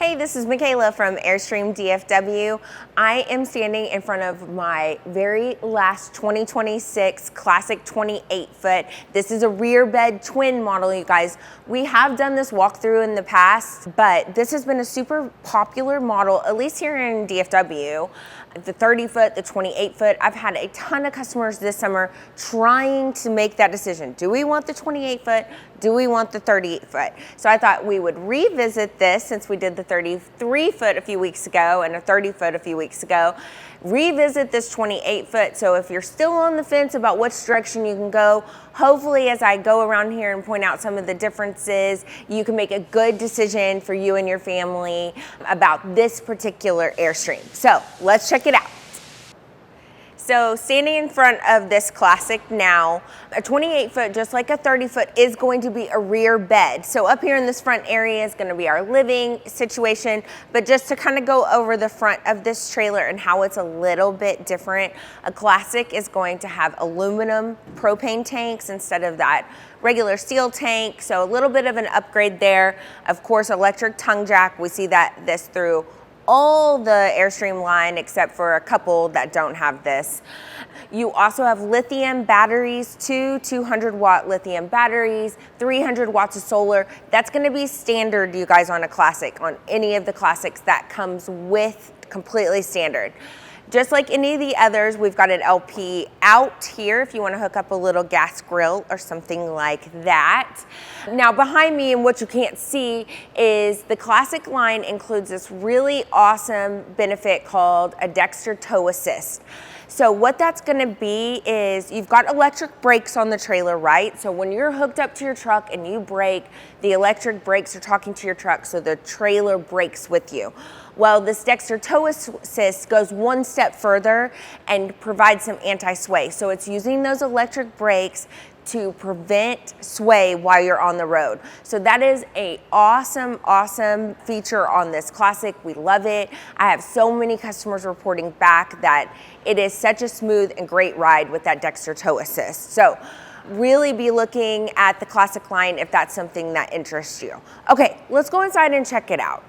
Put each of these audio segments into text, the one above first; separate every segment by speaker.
Speaker 1: Hey, this is Micaela from Airstream DFW. I am standing in front of my very last 2026 Classic 28-foot. This is a rear bed twin model, you guys. We have done this walkthrough in the past, but this has been a super popular model, at least here in DFW. The 30-foot, the 28-foot. I've had a ton of customers this summer trying to make that decision. Do we want the 28-foot? Do we want the 38-foot? So I thought we would revisit this since we did the 33-foot a few weeks ago and a 30-foot a few weeks ago. Revisit this 28-foot. So if you're still on the fence about which direction you can go, hopefully as I go around here and point out some of the differences, you can make a good decision for you and your family about this particular Airstream. So let's check it out. So standing in front of this Classic now, a 28-foot, just like a 30-foot, is going to be a rear bed. So up here in this front area is going to be our living situation, but just to kind of go over the front of this trailer and how it's a little bit different, a Classic is going to have aluminum propane tanks instead of that regular steel tank. So a little bit of an upgrade there. Of course, electric tongue jack. We see that this through all the Airstream line except for a couple that don't have this. You also have lithium batteries, two 200-watt lithium batteries, 300 watts of solar. That's going to be standard, you guys, on a Classic. On any of the Classics, that comes with completely standard. Just like any of the others, we've got an LP out here if you want to hook up a little gas grill or something like that. Now behind me, and what you can't see, is the Classic line includes this really awesome benefit called a Dexter Tow Assist. So what that's going to be is you've got electric brakes on the trailer, right? So when you're hooked up to your truck and you brake, the electric brakes are talking to your truck, so the trailer brakes with you. Well, this Dexter Tow Assist goes one step further and provides some anti-sway. So it's using those electric brakes to prevent sway while you're on the road. So that is a awesome feature on this Classic. We love it. I have so many customers reporting back that it is such a smooth and great ride with that Dexter Tow Assist. So really be looking at the Classic line if that's something that interests you. Okay, let's go inside and check it out.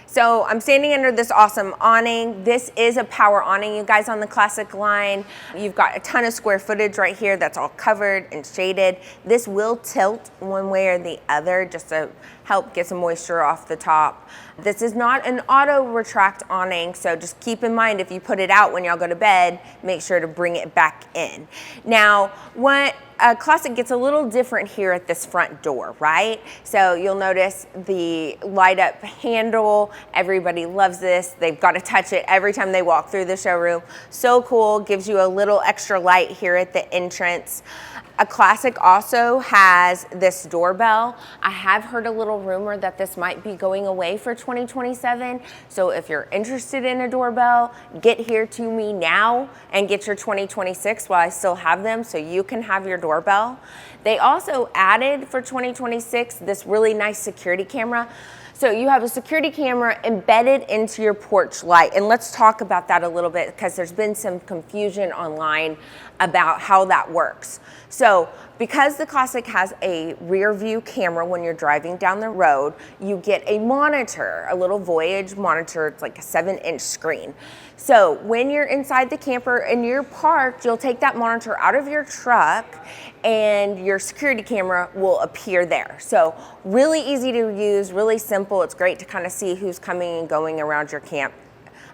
Speaker 1: So I'm standing under this awesome awning. This is a power awning, you guys, on the Classic line. You've got a ton of square footage right here that's all covered and shaded. This will tilt one way or the other just to help get some moisture off the top. This is not an auto retract awning, so just keep in mind if you put it out when y'all go to bed, make sure to bring it back in. Now, what a Classic gets a little different here at this front door, right? So you'll notice the light up handle. Everybody loves this. They've got to touch it every time they walk through the showroom. So cool, gives you a little extra light here at the entrance. A Classic also has this doorbell. I have heard a little rumor that this might be going away for 2027. So if you're interested in a doorbell, get here to me now and get your 2026 while I still have them so you can have your doorbell. They also added for 2026 this really nice security camera. So you have a security camera embedded into your porch light. And let's talk about that a little bit because there's been some confusion online about how that works. So because the Classic has a rear view camera when you're driving down the road, you get a monitor, a little Voyage monitor. It's like a 7-inch screen. So when you're inside the camper and you're parked, you'll take that monitor out of your truck and your security camera will appear there. So really easy to use, really simple. It's great to kind of see who's coming and going around your camp.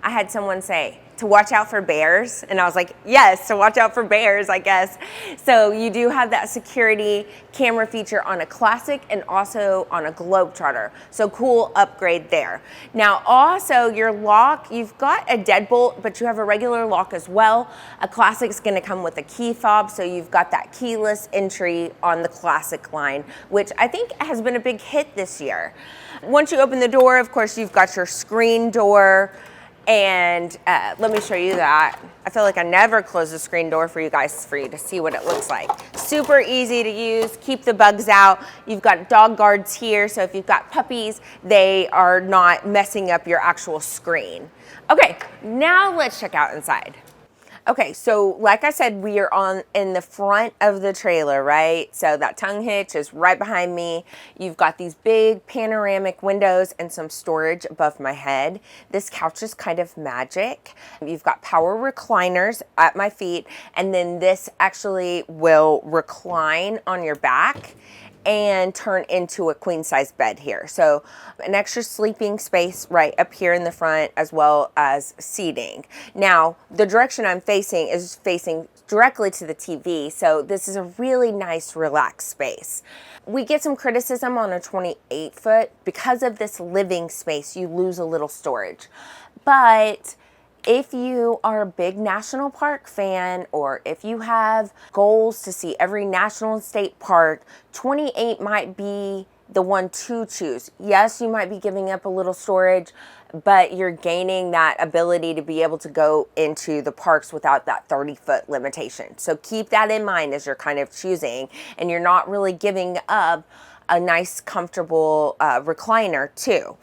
Speaker 1: I had someone say, to watch out for bears. And I was like, yes, to watch out for bears, I guess. So you do have that security camera feature on a Classic and also on a Globetrotter. So cool upgrade there. Now also your lock, you've got a deadbolt, but you have a regular lock as well. A Classic's gonna come with a key fob, so you've got that keyless entry on the Classic line, which I think has been a big hit this year. Once you open the door, of course, you've got your screen door. And let me show you that. I feel like I never close the screen door for you guys for you to see what it looks like. Super easy to use, keep the bugs out. You've got dog guards here, so if you've got puppies, they are not messing up your actual screen. Okay, now let's check out inside. Okay, so like I said, we are in the front of the trailer, right? So that tongue hitch is right behind me. You've got these big panoramic windows and some storage above my head. This couch is kind of magic. You've got power recliners at my feet, and then this actually will recline on your back and turn into a queen size bed here. So an extra sleeping space right up here in the front, as well as seating. Now, the direction I'm facing is facing directly to the TV. So this is a really nice relaxed space. We get some criticism on a 28 foot because of this living space, you lose a little storage. But if you are a big national park fan, or if you have goals to see every national and state park, 28 might be the one to choose. Yes, you might be giving up a little storage, but you're gaining that ability to be able to go into the parks without that 30-foot limitation. So keep that in mind as you're kind of choosing, and you're not really giving up a nice, comfortable recliner too.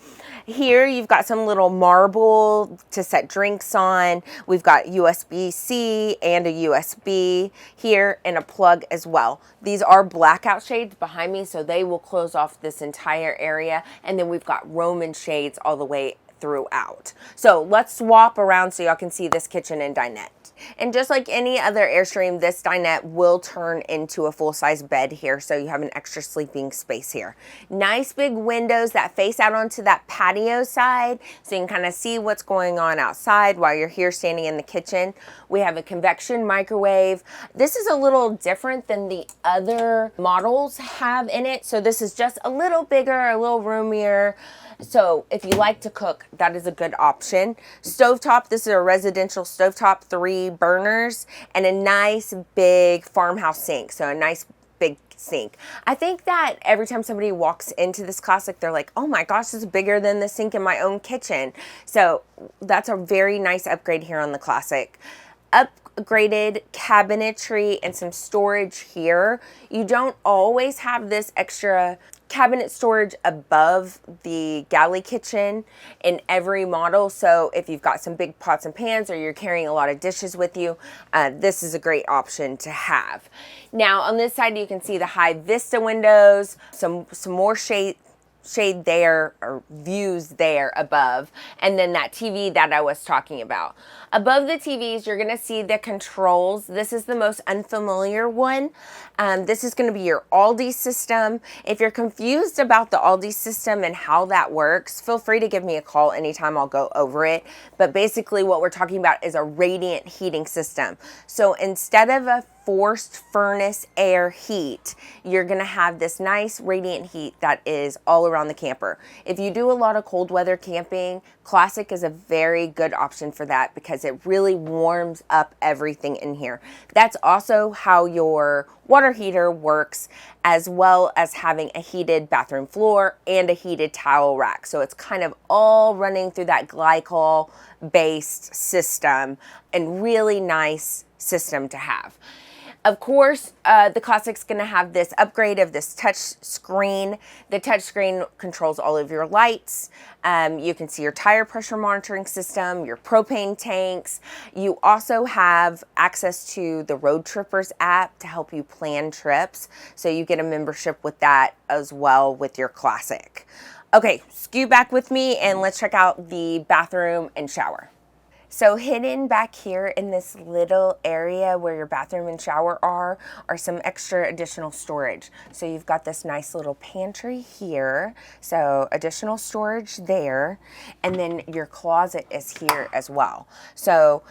Speaker 1: Here you've got some little marble to set drinks on. We've got USB-C and a USB here, and a plug as well. These are blackout shades behind me, so they will close off this entire area. And then we've got Roman shades all the way throughout. So let's swap around so y'all can see this kitchen and dinette. And just like any other Airstream, this dinette will turn into a full-size bed here, so you have an extra sleeping space here. Nice big windows that face out onto that patio side, so you can kind of see what's going on outside while you're here standing in the kitchen. We have a convection microwave. This is a little different than the other models have in it, so this is just a little bigger, a little roomier. So if you like to cook, that is a good option. Stovetop, this is a residential stovetop, 3 burners, and a nice big farmhouse sink. So a nice big sink. I think that every time somebody walks into this Classic, they're like, oh my gosh, this is bigger than the sink in my own kitchen. So that's a very nice upgrade here on the Classic. Upgraded cabinetry and some storage here. You don't always have this extra cabinet storage above the galley kitchen in every model. So if you've got some big pots and pans, or you're carrying a lot of dishes with you, this is a great option to have. Now on this side, you can see the high vista windows, some more shade there, or views there above, and then that TV that I was talking about. Above the TVs, you're gonna see the controls. This is the most unfamiliar one. This is gonna be your Aldi system. If you're confused about the Aldi system and how that works, feel free to give me a call anytime, I'll go over it. But basically what we're talking about is a radiant heating system. So instead of a forced furnace air heat, you're gonna have this nice radiant heat that is all around the camper. If you do a lot of cold weather camping, Classic is a very good option for that, because it really warms up everything in here. That's also how your water heater works, as well as having a heated bathroom floor and a heated towel rack. So it's kind of all running through that glycol based system, and really nice system to have. Of course, the Classic's gonna have this upgrade of this touch screen. The touch screen controls all of your lights. You can see your tire pressure monitoring system, your propane tanks. You also have access to the Road Trippers app to help you plan trips. So you get a membership with that as well with your Classic. Okay, scoot back with me and let's check out the bathroom and shower. So hidden back here in this little area where your bathroom and shower are some extra additional storage. So you've got this nice little pantry here, so additional storage there, and then your closet is here as well. So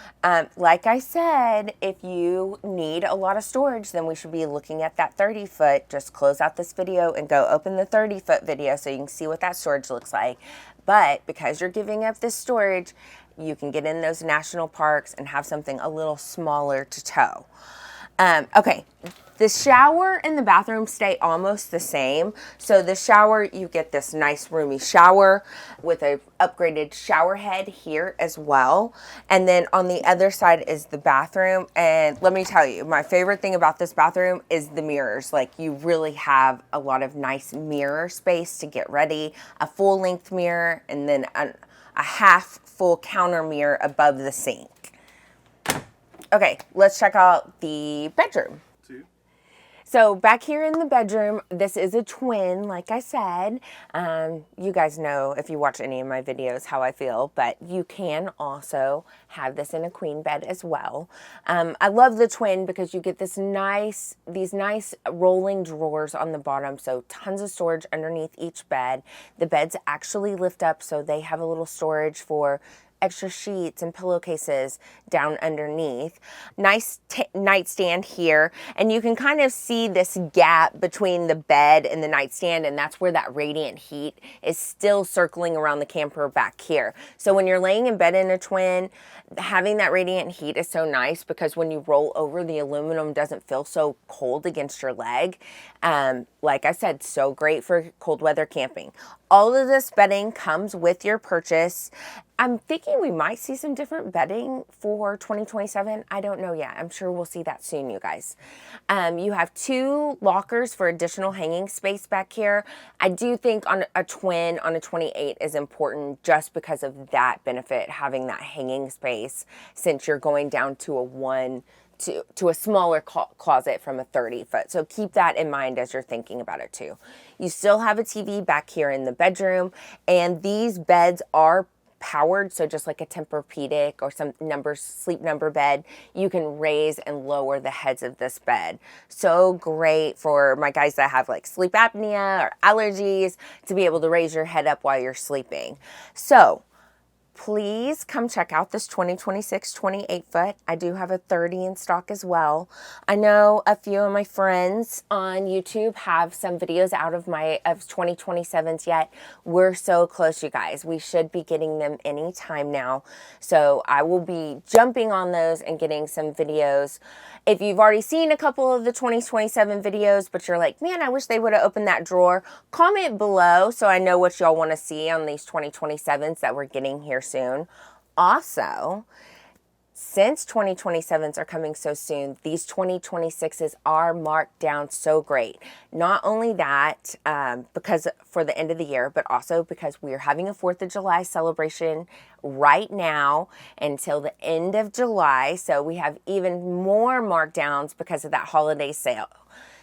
Speaker 1: like I said, if you need a lot of storage, then we should be looking at that 30 foot. Just close out this video and go open the 30 foot video so you can see what that storage looks like. But because you're giving up this storage, you can get in those national parks and have something a little smaller to tow. Okay, the shower and the bathroom stay almost the same. So the shower, you get this nice roomy shower with a upgraded shower head here as well. And then on the other side is the bathroom. And let me tell you, my favorite thing about this bathroom is the mirrors. Like, you really have a lot of nice mirror space to get ready, a full length mirror, and then a half full counter mirror above the sink. Okay, let's check out the bedroom. So back here in the bedroom, this is a twin, like I said. You guys know if you watch any of my videos how I feel, but you can also have this in a queen bed as well. I love the twin because you get these nice rolling drawers on the bottom, so tons of storage underneath each bed. The beds actually lift up, so they have a little storage for extra sheets and pillowcases down underneath. Nice nightstand here, and you can kind of see this gap between the bed and the nightstand, and that's where that radiant heat is still circling around the camper back here. So when you're laying in bed in a twin, having that radiant heat is so nice because when you roll over, the aluminum doesn't feel so cold against your leg. Like I said, so great for cold weather camping. All of this bedding comes with your purchase. I'm thinking we might see some different bedding for 2027. I don't know yet. I'm sure we'll see that soon, you guys. You have 2 lockers for additional hanging space back here. I do think on a twin on a 28 is important just because of that benefit, having that hanging space, since you're going down to a smaller closet from a 30-foot. So keep that in mind as you're thinking about it too. You still have a TV back here in the bedroom, and these beds are powered, so just like a Tempur-Pedic or some sleep number bed, you can raise and lower the heads of this bed. So great for my guys that have like sleep apnea or allergies to be able to raise your head up while you're sleeping. So please come check out this 2026 28-foot. I do have a 30 in stock as well. I know a few of my friends on YouTube have some videos out of 2027s yet. We're so close, you guys. We should be getting them anytime now. So I will be jumping on those and getting some videos. If you've already seen a couple of the 2027 videos, but you're like, man, I wish they would have opened that drawer, comment below so I know what y'all want to see on these 2027s that we're getting here soon. Also, since 2027s are coming so soon, these 2026s are marked down so great. Not only that, because for the end of the year, but also because we are having a 4th of July celebration right now until the end of July. So we have even more markdowns because of that holiday sale.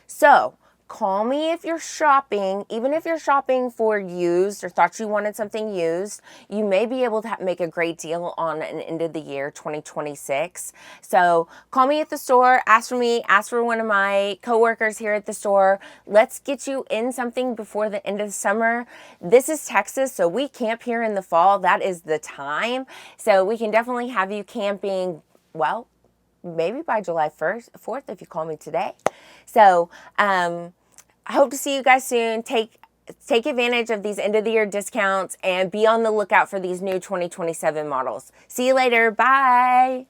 Speaker 1: So call me if you're shopping. Even if you're shopping for used or thought you wanted something used, you may be able to make a great deal on an end of the year 2026. So call me at the store, ask for me, ask for one of my coworkers here at the store. Let's get you in something before the end of the summer. This is Texas, so we camp here in the fall. That is the time. So we can definitely have you camping, well, maybe by July 4th if you call me today. So I hope to see you guys soon. Take advantage of these end of the year discounts and be on the lookout for these new 2027 models. See you later. Bye.